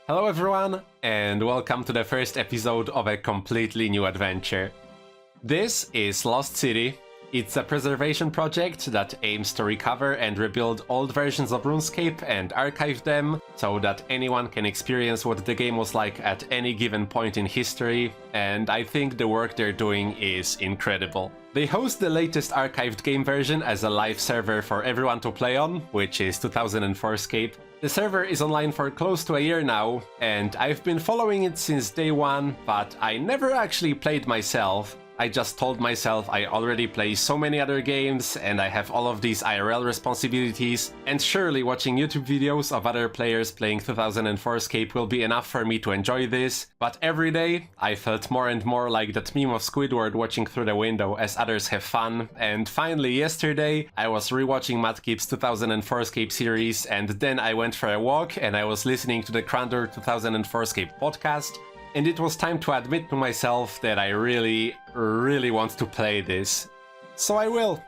Hello everyone, and welcome to the first episode of a completely new adventure. This is Lost City. It's a preservation project that aims to recover and rebuild old versions of Runescape and archive them so that anyone can experience what the game was like at any given point in history, and I think the work they're doing is incredible. They host the latest archived game version as a live server for everyone to play on, which is 2004scape. The server is online for close to a year now, and I've been following it since day one, but I never actually played myself. I just told myself I already play so many other games and I have all of these IRL responsibilities, and surely watching YouTube videos of other players playing 2004scape will be enough for me to enjoy this, but every day I felt more and more like that meme of Squidward watching through the window as others have fun, and finally yesterday I was rewatching Matkip's 2004scape series, and then I went for a walk and I was listening to the Crandor 2004scape podcast. And it was time to admit to myself that I really want to play this. So I will.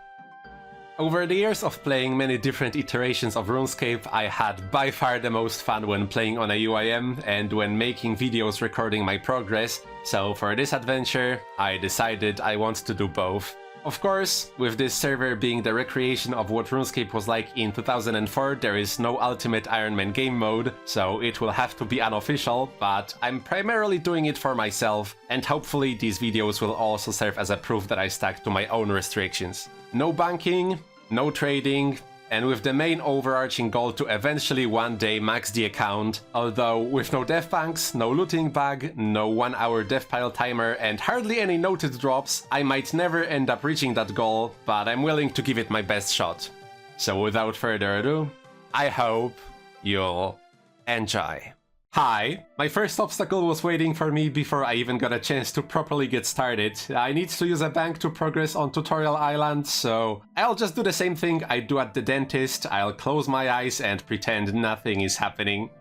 Over the years of playing many different iterations of RuneScape, I had by far the most fun when playing on a UIM and when making videos recording my progress, so for this adventure, I decided I want to do both. Of course, with this server being the recreation of what RuneScape was like in 2004, there is no Ultimate Iron Man game mode, so it will have to be unofficial, but I'm primarily doing it for myself, and hopefully these videos will also serve as a proof that I stuck to my own restrictions. No banking, no trading, and with the main overarching goal to eventually one day max the account, although with no death banks, no looting bag, no 1 hour death pile timer, and hardly any noted drops, I might never end up reaching that goal, but I'm willing to give it my best shot. So without further ado, I hope you'll enjoy. Hi, my first obstacle was waiting for me before I even got a chance to properly get started. I need to use a bank to progress on Tutorial Island, so I'll just do the same thing I do at the dentist. I'll close my eyes and pretend nothing is happening.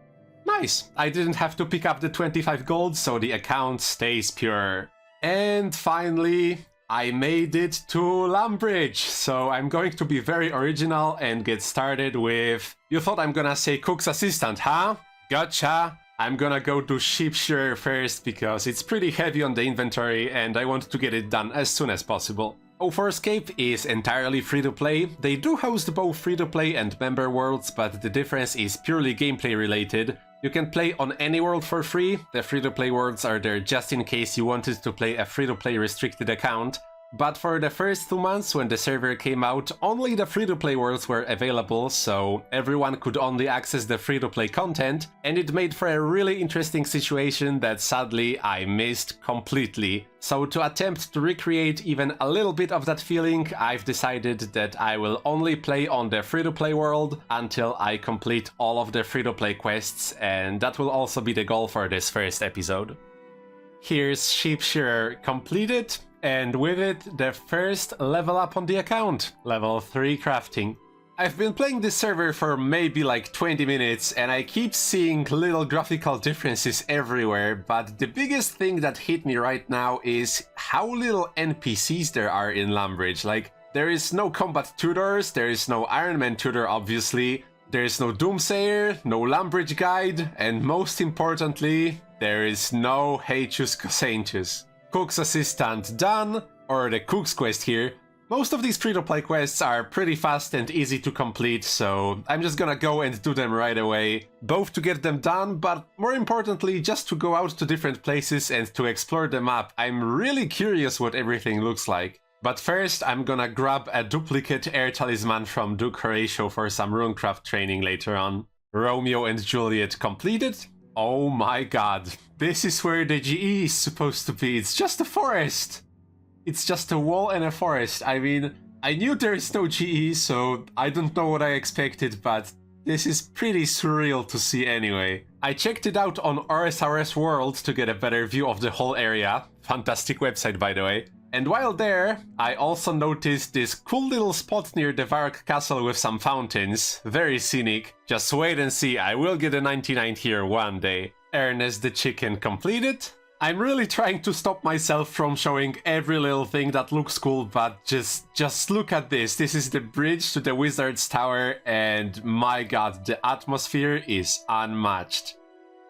Nice, I didn't have to pick up the 25 gold, so the account stays pure. And finally, I made it to Lumbridge, so I'm going to be very original and get started with... You thought I'm gonna say cook's assistant, huh? Gotcha! I'm gonna go to sheep shearer first because it's pretty heavy on the inventory and I want to get it done as soon as possible. 2004scape is entirely free-to-play. They do host both free-to-play and member worlds, but the difference is purely gameplay related. You can play on any world for free. The free-to-play worlds are there just in case you wanted to play a free-to-play restricted account. But for the first 2 months when the server came out, only the free-to-play worlds were available, so everyone could only access the free-to-play content, and it made for a really interesting situation that sadly I missed completely. So to attempt to recreate even a little bit of that feeling, I've decided that I will only play on the free-to-play world until I complete all of the free-to-play quests, and that will also be the goal for this first episode. Here's Sheep Shearer completed. And with it, the first level up on the account, level 3 crafting. I've been playing this server for maybe like 20 minutes and I keep seeing little graphical differences everywhere, but the biggest thing that hit me right now is how little NPCs there are in Lumbridge. Like, there is no combat tutors, there is no Iron Man tutor obviously, there is no Doomsayer, no Lumbridge guide, and most importantly, there is no Hechus Cosentus. Cook's assistant done, or the cook's quest here. Most of these free-to-play quests are pretty fast and easy to complete, so I'm just gonna go and do them right away. Both to get them done, but more importantly just to go out to different places and to explore the map. I'm really curious what everything looks like. But first I'm gonna grab a duplicate air talisman from Duke Horatio for some runecraft training later on. Romeo and Juliet completed. Oh my god, this is where the GE is supposed to be. It's just a forest. It's just a wall and a forest. I mean, I knew there is no GE, so I don't know what I expected, but this is pretty surreal to see anyway. I checked it out on RSRS World to get a better view of the whole area. Fantastic website, by the way. And while there, I also noticed this cool little spot near the Vark Castle with some fountains. Very scenic. Just wait and see, I will get a 99 here one day. Ernest the chicken completed. I'm really trying to stop myself from showing every little thing that looks cool, but just look at this. This is the bridge to the Wizard's Tower, and my god, the atmosphere is unmatched.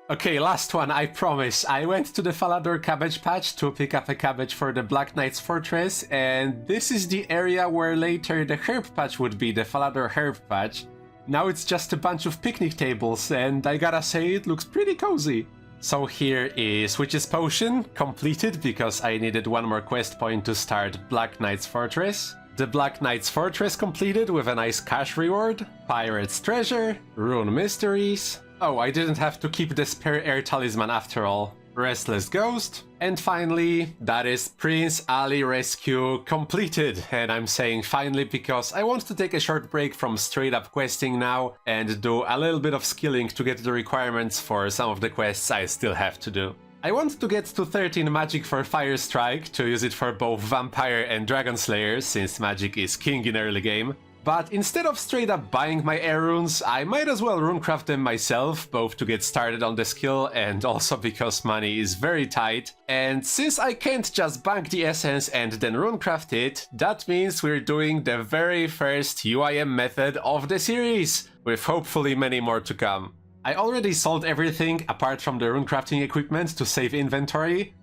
Okay, last one, I promise. I went to the Falador cabbage patch to pick up a cabbage for the Black Knight's fortress, and this is the area where later the herb patch would be, the Falador herb patch. Now it's just a bunch of picnic tables, and I gotta say, it looks pretty cozy. So here is Witch's Potion, completed because I needed one more quest point to start Black Knight's Fortress. The Black Knight's Fortress completed with a nice cash reward, Pirate's Treasure, Rune Mysteries. Oh, I didn't have to keep the spare air talisman after all. Restless Ghost. And finally, that is Prince Ali Rescue completed. And I'm saying finally because I want to take a short break from straight up questing now and do a little bit of skilling to get the requirements for some of the quests I still have to do. I want to get to 13 magic for Fire Strike to use it for both Vampire and Dragon Slayer since magic is king in early game. But instead of straight up buying my air runes, I might as well runecraft them myself, both to get started on the skill and also because money is very tight. And since I can't just bank the essence and then runecraft it, that means we're doing the very first UIM method of the series, with hopefully many more to come. I already sold everything apart from the runecrafting equipment to save inventory.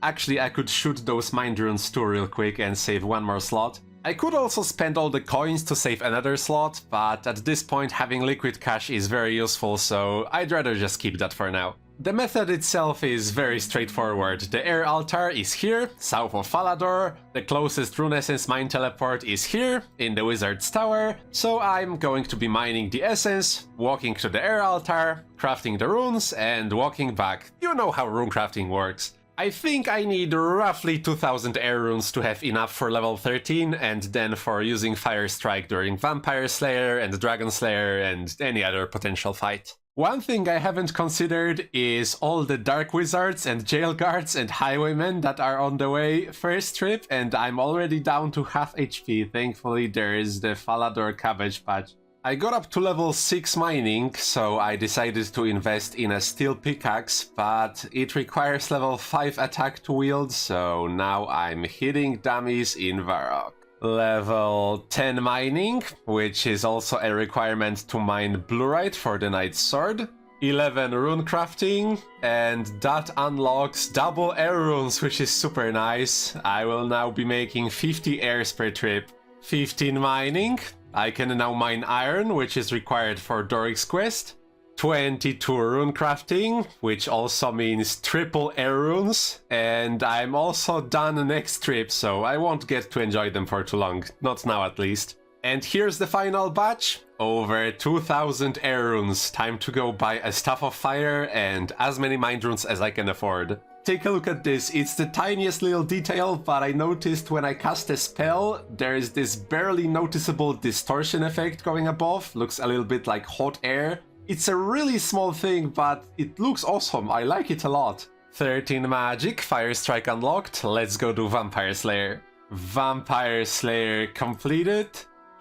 Actually, I could shoot those mind runes too real quick and save one more slot. I could also spend all the coins to save another slot, but at this point having liquid cash is very useful, so I'd rather just keep that for now. The method itself is very straightforward. The air altar is here, south of Falador, the closest rune essence mine teleport is here, in the wizard's tower, so I'm going to be mining the essence, walking to the air altar, crafting the runes, and walking back. You know how rune crafting works. I think I need roughly 2000 air runes to have enough for level 13 and then for using Fire Strike during Vampire Slayer and Dragon Slayer and any other potential fight. One thing I haven't considered is all the Dark Wizards and Jail Guards and Highwaymen that are on the way first trip, and I'm already down to half HP. Thankfully there is the Falador cabbage patch. I got up to level 6 mining, so I decided to invest in a steel pickaxe, but it requires level 5 attack to wield, so now I'm hitting dummies in Varrock. Level 10 mining, which is also a requirement to mine Blurite for the Knight's Sword. 11 rune crafting, and that unlocks double air runes, which is super nice. I will now be making 50 airs per trip. 15 mining. I can now mine iron, which is required for Doric's quest. 22 rune crafting, which also means triple air runes. And I'm also done next trip, so I won't get to enjoy them for too long. Not now at least. And here's the final batch. Over 2000 air runes. Time to go buy a Staff of Fire and as many mind runes as I can afford. Take a look at this, it's the tiniest little detail, but I noticed when I cast a spell, there is this barely noticeable distortion effect going above, looks a little bit like hot air. It's a really small thing, but it looks awesome, I like it a lot. 13 magic, Fire Strike unlocked, let's go do Vampire Slayer. Vampire Slayer completed,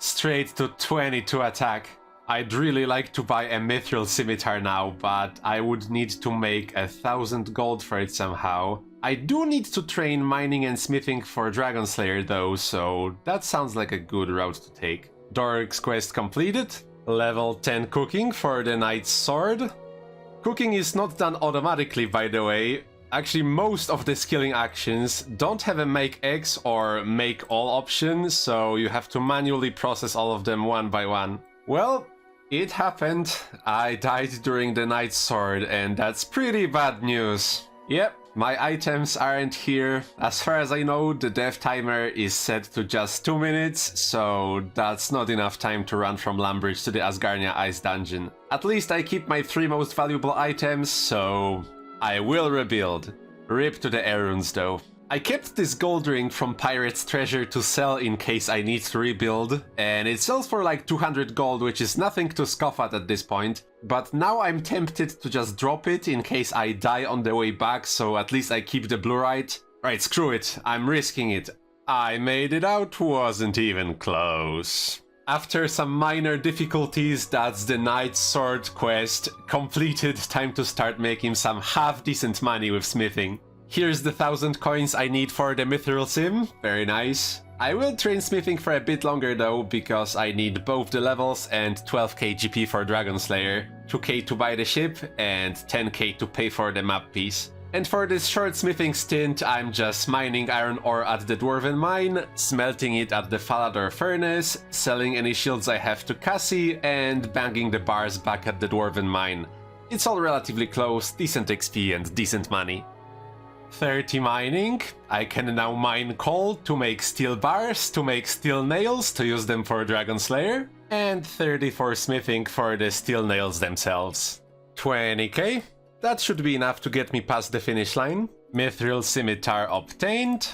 straight to 22 attack. I'd really like to buy a Mithril Scimitar now, but I would need to make 1000 gold for it somehow. I do need to train mining and smithing for Dragon Slayer though, so that sounds like a good route to take. Doric's quest completed. Level 10 cooking for the Knight's Sword. Cooking is not done automatically, by the way. Actually, most of the skilling actions don't have a make X or make all option, so you have to manually process all of them one by one. Well, it happened. I died during the Knight's Sword, and that's pretty bad news. Yep, my items aren't here. As far as I know, the death timer is set to just 2 minutes, so that's not enough time to run from Lumbridge to the Asgarnia Ice Dungeon. At least I keep my 3 most valuable items, so I will rebuild. Rip to the air runes though. I kept this gold ring from Pirate's Treasure to sell in case I need to rebuild, and it sells for like 200 gold, which is nothing to scoff at this point. But now I'm tempted to just drop it in case I die on the way back, so at least I keep the Blurite. Right, screw it, I'm risking it. I made it out, wasn't even close. After some minor difficulties, that's the Knight's Sword quest completed. Time to start making some half-decent money with smithing. Here's the 1000 coins I need for the Mithril Sim, very nice. I will train smithing for a bit longer though, because I need both the levels and 12k GP for Dragon Slayer. 2k to buy the ship, and 10k to pay for the map piece. And for this short smithing stint, I'm just mining iron ore at the Dwarven Mine, smelting it at the Falador Furnace, selling any shields I have to Cassie, and banging the bars back at the Dwarven Mine. It's all relatively close, decent XP and decent money. 30 mining. I can now mine coal to make steel bars, to make steel nails, to use them for Dragon Slayer, and 30 for smithing for the steel nails themselves. 20k. That should be enough to get me past the finish line. Mithril Scimitar obtained.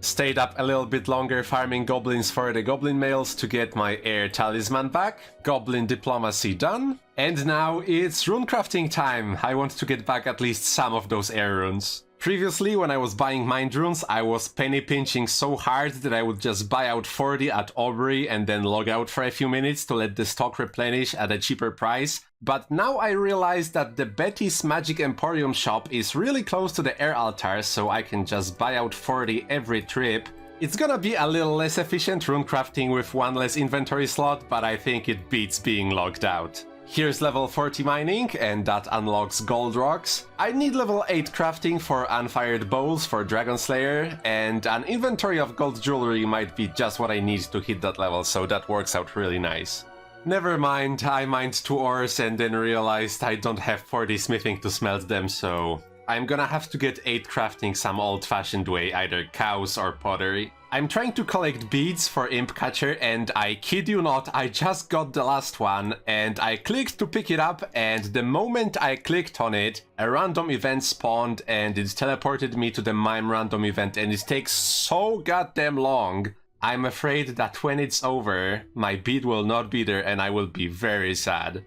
Stayed up a little bit longer farming goblins for the goblin males to get my air talisman back. Goblin diplomacy done. And now it's rune crafting time. I want to get back at least some of those air runes. Previously, when I was buying mind runes, I was penny pinching so hard that I would just buy out 40 at Aubrey and then log out for a few minutes to let the stock replenish at a cheaper price. But now I realize that the Betty's Magic Emporium shop is really close to the air altar, so I can just buy out 40 every trip. It's gonna be a little less efficient rune crafting with one less inventory slot, but I think it beats being logged out. Here's level 40 mining, and that unlocks gold rocks. I need level 8 crafting for unfired bowls for Dragon Slayer, and an inventory of gold jewelry might be just what I need to hit that level, so that works out really nice. Never mind, I mined 2 ores and then realized I don't have 40 smithing to smelt them, so I'm gonna have to get 8 crafting some old-fashioned way, either cows or pottery. I'm trying to collect beads for Imp Catcher, and I kid you not, I just got the last one, and I clicked to pick it up, and the moment I clicked on it, a random event spawned, and it teleported me to the mime random event, and it takes so goddamn long. I'm afraid that when it's over, my bead will not be there, and I will be very sad.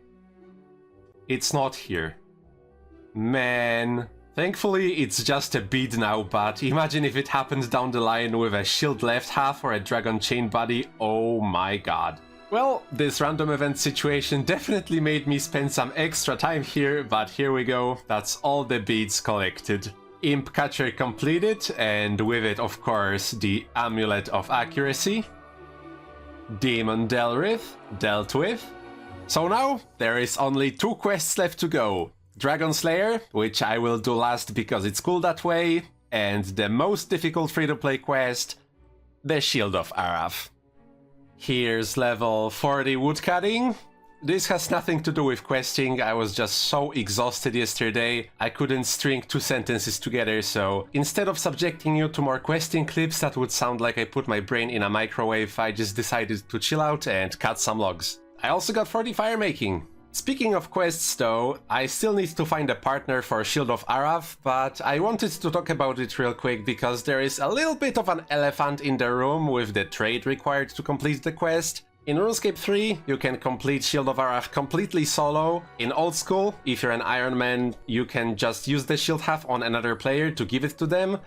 It's not here. Man. Thankfully, it's just a bead now, but imagine if it happens down the line with a shield left half or a dragon chain body, oh my god. Well, this random event situation definitely made me spend some extra time here, but here we go, that's all the beads collected. Imp Catcher completed, and with it, of course, the Amulet of Accuracy. Demon Delrith, dealt with. So now, there is only 2 quests left to go. Dragon Slayer, which I will do last because it's cool that way, and the most difficult free-to-play quest, the Shield of Araf. Here's level 40 Woodcutting. This has nothing to do with questing, I was just so exhausted yesterday, I couldn't string 2 sentences together, so instead of subjecting you to more questing clips that would sound like I put my brain in a microwave, I just decided to chill out and cut some logs. I also got 40 fire making. Speaking of quests though, I still need to find a partner for Shield of Araf, but I wanted to talk about it real quick because there is a little bit of an elephant in the room with the trade required to complete the quest. In Runescape 3, you can complete Shield of Araf completely solo. In Oldschool, if you're an Iron Man, you can just use the shield half on another player to give it to them.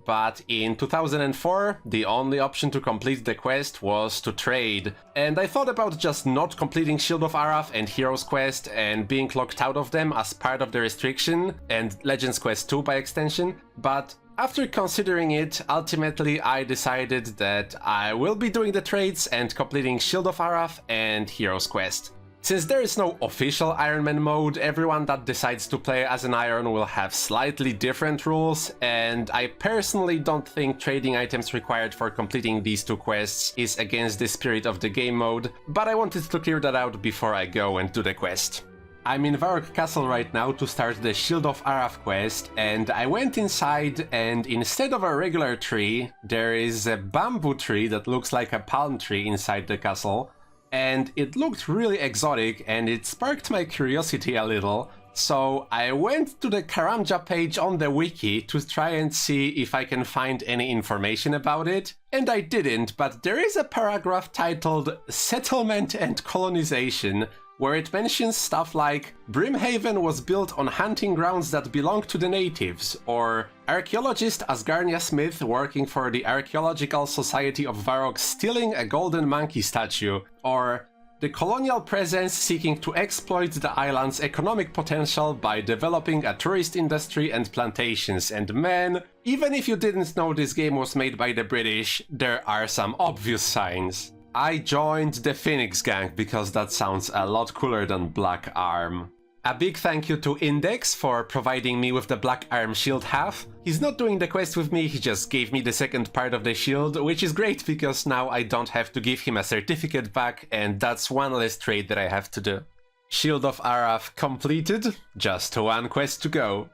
But in 2004, the only option to complete the quest was to trade. And I thought about just not completing Shield of Araf and Heroes Quest and being locked out of them as part of the restriction, and Legends Quest 2 by extension, but after considering it, ultimately I decided that I will be doing the trades and completing Shield of Araf and Heroes Quest. Since there is no official Iron Man mode, everyone that decides to play as an Iron will have slightly different rules, and I personally don't think trading items required for completing these 2 quests is against the spirit of the game mode, but I wanted to clear that out before I go and do the quest. I'm in Varrock Castle right now to start the Shield of Araf quest, and I went inside, and instead of a regular tree, there is a bamboo tree that looks like a palm tree inside the castle. And it looked really exotic, and it sparked my curiosity a little, so I went to the Karamja page on the wiki to try and see if I can find any information about it, and I didn't, but there is a paragraph titled Settlement and Colonization, where it mentions stuff like Brimhaven was built on hunting grounds that belong to the natives, or archaeologist Asgarnia Smith working for the Archaeological Society of Varrock stealing a golden monkey statue, or the colonial presence seeking to exploit the island's economic potential by developing a tourist industry and plantations. And man, even if you didn't know this game was made by the British, there are some obvious signs. I joined the Phoenix gang because that sounds a lot cooler than Black Arm. A big thank you to Index for providing me with the Black Arm shield half. He's not doing the quest with me, he just gave me the second part of the shield, which is great because now I don't have to give him a certificate back, and that's one less trade that I have to do. Shield of Araf completed, just one quest to go.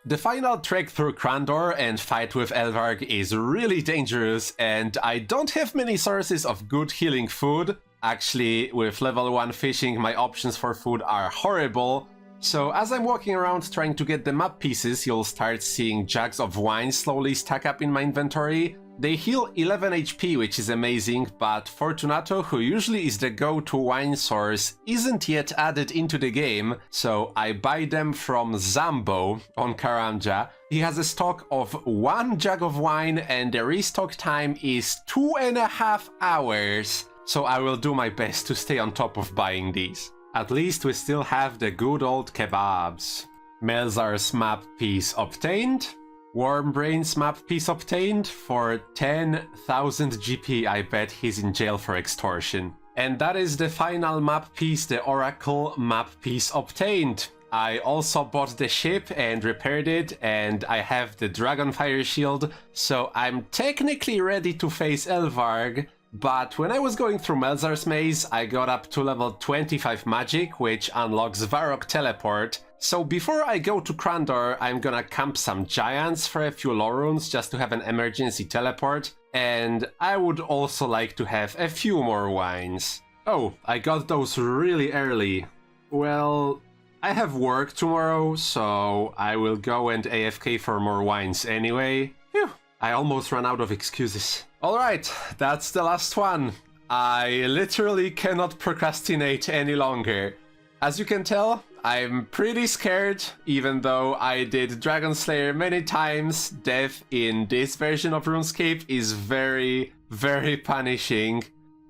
The final trek through Krandor and fight with Elvarg is really dangerous, and I don't have many sources of good healing food. Actually, with level 1 fishing, my options for food are horrible. So as I'm walking around trying to get the map pieces, you'll start seeing jugs of wine slowly stack up in my inventory. They heal 11 HP, which is amazing, but Fortunato, who usually is the go-to wine source, isn't yet added into the game, so I buy them from Zambo on Karanja. He has a stock of 1 jug of wine and the restock time is 2.5 hours. So I will do my best to stay on top of buying these. At least we still have the good old kebabs. Melzar's map piece obtained. Wormbrain's map piece obtained. For 10,000 GP, I bet he's in jail for extortion. And that is the final map piece, the Oracle map piece obtained. I also bought the ship and repaired it, and I have the Dragonfire shield, so I'm technically ready to face Elvarg. But when I was going through Melzar's maze, I got up to level 25 magic, which unlocks Varrock teleport. So before I go to Krandor, I'm gonna camp some giants for a few lore runes just to have an emergency teleport. And I would also like to have a few more wines. Oh, I got those really early. Well, I have work tomorrow, so I will go and AFK for more wines anyway. Phew, I almost ran out of excuses. Alright, that's the last one. I literally cannot procrastinate any longer. As you can tell, I'm pretty scared, even though I did Dragon Slayer many times. Death in this version of Runescape is very, very punishing.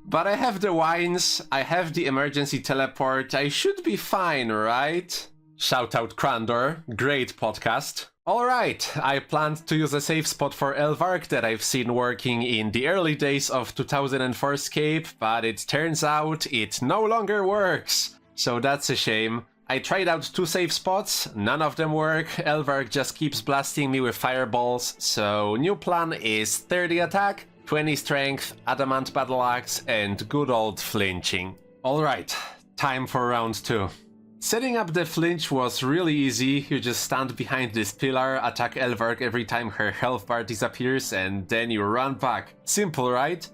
But I have the wines, I have the emergency teleport, I should be fine, right? Shout out Krandor, great podcast. Alright, I planned to use a safe spot for Elvarg that I've seen working in the early days of 2004scape, but it turns out it no longer works. So that's a shame. I tried out 2 safe spots, none of them work, Elvarg just keeps blasting me with fireballs, so new plan is 30 attack, 20 strength, adamant battle axe, and good old flinching. Alright, time for round 2. Setting up the flinch was really easy. You just stand behind this pillar, attack Elvarg every time her health bar disappears, and then you run back. Simple, right?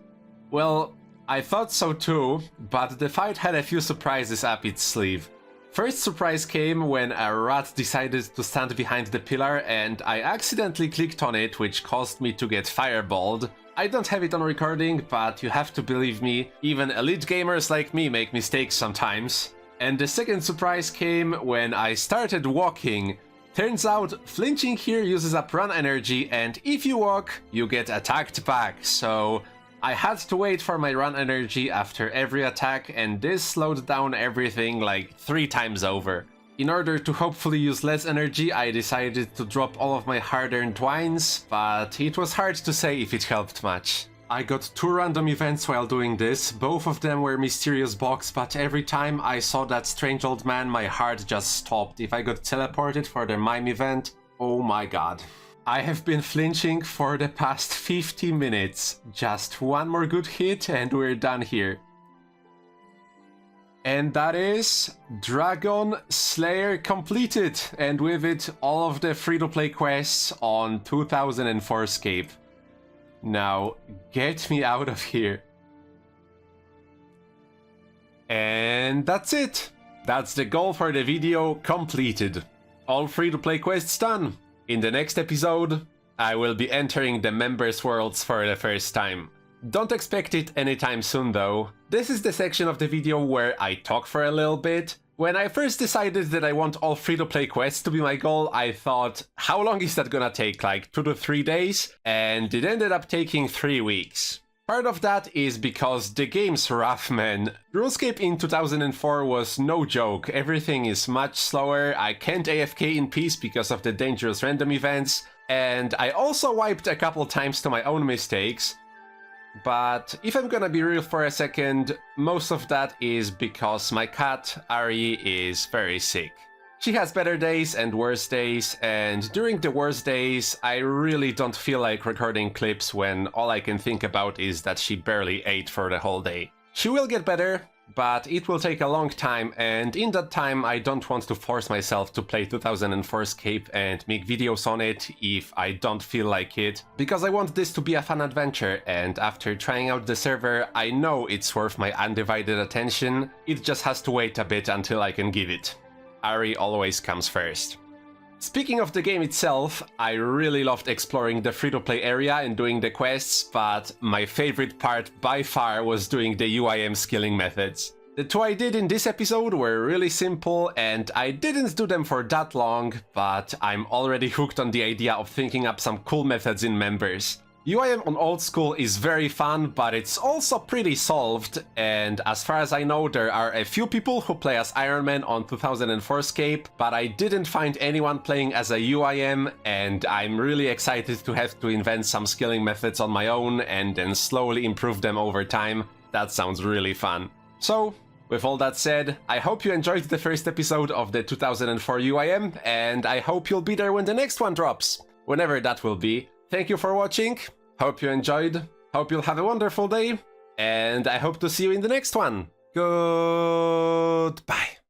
Well, I thought so too, but the fight had a few surprises up its sleeve. First surprise came when a rat decided to stand behind the pillar and I accidentally clicked on it, which caused me to get fireballed. I don't have it on recording, but you have to believe me, even elite gamers like me make mistakes sometimes. And the second surprise came when I started walking. Turns out, flinching here uses up run energy, and if you walk, you get attacked back, so I had to wait for my run energy after every attack, and this slowed down everything like 3 times over. In order to hopefully use less energy, I decided to drop all of my hard-earned wines, but it was hard to say if it helped much. I got 2 random events while doing this, both of them were mysterious box, but every time I saw that strange old man, my heart just stopped. If I got teleported for the mime event, oh my god. I have been flinching for the past 50 minutes. Just one more good hit and we're done here. And that is Dragon Slayer completed, and with it all of the free-to-play quests on 2004scape. Now, get me out of here. And that's it. That's the goal for the video completed. All free-to-play quests done. In the next episode, I will be entering the members' worlds for the first time. Don't expect it anytime soon though. This is the section of the video where I talk for a little bit. When I first decided that I want all free-to-play quests to be my goal, I thought, how long is that gonna take? Like 2 to 3 days? And it ended up taking 3 weeks. Part of that is because the game's rough, man. Runescape in 2004 was no joke. Everything is much slower. I can't AFK in peace because of the dangerous random events. And I also wiped a couple times to my own mistakes. But if I'm gonna be real for a second, most of that is because my cat, Ari, is very sick. She has better days and worse days, and during the worst days, I really don't feel like recording clips when all I can think about is that she barely ate for the whole day. She will get better, but it will take a long time, and in that time I don't want to force myself to play 2004scape and make videos on it if I don't feel like it, because I want this to be a fun adventure, and after trying out the server, I know it's worth my undivided attention. It just has to wait a bit until I can give it. Ari always comes first. Speaking of the game itself, I really loved exploring the free-to-play area and doing the quests, but my favorite part by far was doing the UIM skilling methods. The two I did in this episode were really simple, and I didn't do them for that long, but I'm already hooked on the idea of thinking up some cool methods in members. UIM on Oldschool is very fun, but it's also pretty solved, and as far as I know there are a few people who play as Iron Man on 2004scape, but I didn't find anyone playing as a UIM, and I'm really excited to have to invent some skilling methods on my own and then slowly improve them over time. That sounds really fun. So, with all that said, I hope you enjoyed the first episode of the 2004 UIM, and I hope you'll be there when the next one drops, whenever that will be. Thank you for watching, hope you enjoyed, hope you'll have a wonderful day, and I hope to see you in the next one. Goodbye.